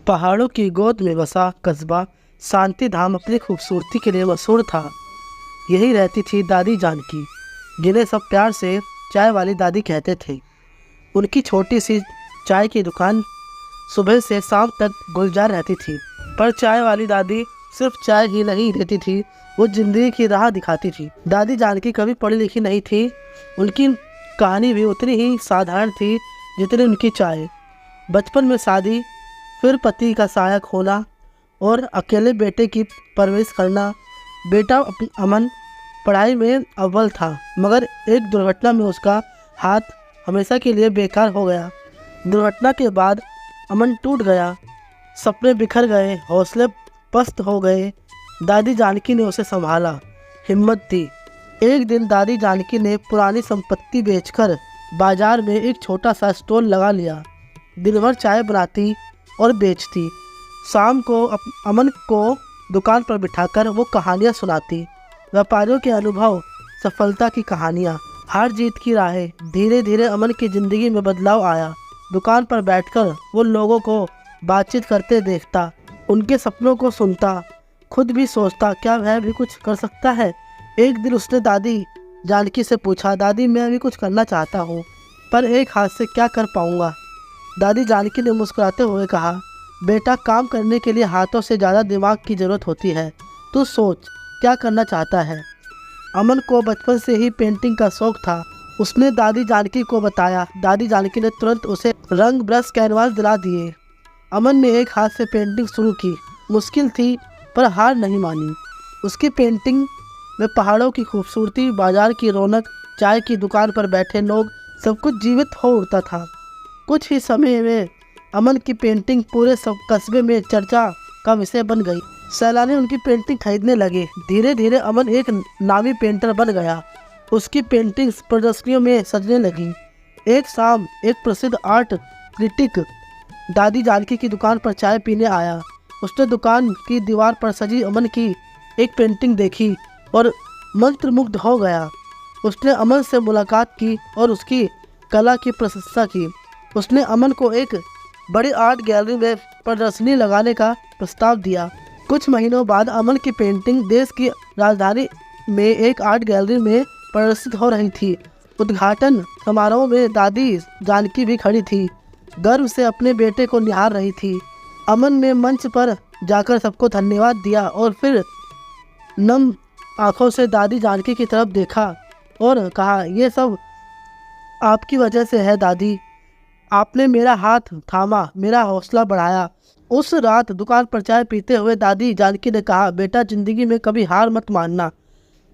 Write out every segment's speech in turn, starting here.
पहाड़ों की गोद में बसा कस्बा शांति धाम अपनी खूबसूरती के लिए मशहूर था। यही रहती थी दादी जानकी, जिन्हें सब प्यार से चाय वाली दादी कहते थे। उनकी छोटी सी चाय की दुकान सुबह से शाम तक गुलजार रहती थी। पर चाय वाली दादी सिर्फ चाय ही नहीं देती थी, वो जिंदगी की राह दिखाती थी। दादी जानकी कभी पढ़ी लिखी नहीं थी। उनकी कहानी भी उतनी ही साधारण थी जितनी उनकी चाय। बचपन में शादी, फिर पति का सहायक होना और अकेले बेटे की परवरिश करना। बेटा अमन पढ़ाई में अव्वल था, मगर एक दुर्घटना में उसका हाथ हमेशा के लिए बेकार हो गया। दुर्घटना के बाद अमन टूट गया, सपने बिखर गए, हौसले पस्त हो गए। दादी जानकी ने उसे संभाला, हिम्मत दी। एक दिन दादी जानकी ने पुरानी संपत्ति बेचकर बाजार में एक छोटा सा स्टॉल लगा लिया। दिन भर चाय बनाती और बेचती। शाम को अमन को दुकान पर बिठाकर वो कहानियाँ सुनाती। व्यापारियों के अनुभव, सफलता की कहानियाँ, हार जीत की राहें। धीरे धीरे अमन की ज़िंदगी में बदलाव आया। दुकान पर बैठकर वो लोगों को बातचीत करते देखता, उनके सपनों को सुनता, खुद भी सोचता क्या वह भी कुछ कर सकता है। एक दिन उसने दादी जानकी से पूछा, दादी मैं भी कुछ करना चाहता हूँ, पर एक हाथ से क्या कर पाऊँगा। दादी जानकी ने मुस्कुराते हुए कहा, बेटा काम करने के लिए हाथों से ज़्यादा दिमाग की ज़रूरत होती है। तू सोच क्या करना चाहता है। अमन को बचपन से ही पेंटिंग का शौक था। उसने दादी जानकी को बताया। दादी जानकी ने तुरंत उसे रंग, ब्रश, कैनवास दिला दिए। अमन ने एक हाथ से पेंटिंग शुरू की। मुश्किल थी पर हार नहीं मानी। उसकी पेंटिंग में पहाड़ों की खूबसूरती, बाजार की रौनक, चाय की दुकान पर बैठे लोग, सब कुछ जीवित हो उठता था। कुछ ही समय में अमन की पेंटिंग पूरे सब कस्बे में चर्चा का विषय बन गई। सैलानी उनकी पेंटिंग खरीदने लगे। धीरे धीरे अमन एक नामी पेंटर बन गया। उसकी पेंटिंग्स प्रदर्शनियों में सजने लगी। एक शाम एक प्रसिद्ध आर्ट क्रिटिक दादी जानकी की दुकान पर चाय पीने आया। उसने दुकान की दीवार पर सजी अमन की एक पेंटिंग देखी और मंत्रमुग्ध हो गया। उसने अमन से मुलाकात की और उसकी कला की प्रशंसा की। उसने अमन को एक बड़ी आर्ट गैलरी में प्रदर्शनी लगाने का प्रस्ताव दिया। कुछ महीनों बाद अमन की पेंटिंग देश की राजधानी में एक आर्ट गैलरी में प्रदर्शित हो रही थी। उद्घाटन समारोह में दादी जानकी भी खड़ी थी, गर्व से अपने बेटे को निहार रही थी। अमन ने मंच पर जाकर सबको धन्यवाद दिया और फिर नम आंखों से दादी जानकी की तरफ देखा और कहा, ये सब आपकी वजह से है दादी। आपने मेरा हाथ थामा, मेरा हौसला बढ़ाया। उस रात दुकान पर चाय पीते हुए दादी जानकी ने कहा, बेटा जिंदगी में कभी हार मत मानना।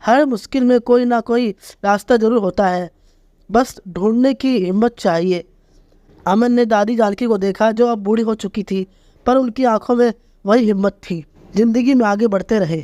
हर मुश्किल में कोई ना कोई रास्ता जरूर होता है, बस ढूंढने की हिम्मत चाहिए। अमन ने दादी जानकी को देखा जो अब बूढ़ी हो चुकी थी, पर उनकी आंखों में वही हिम्मत थी। जिंदगी में आगे बढ़ते रहे।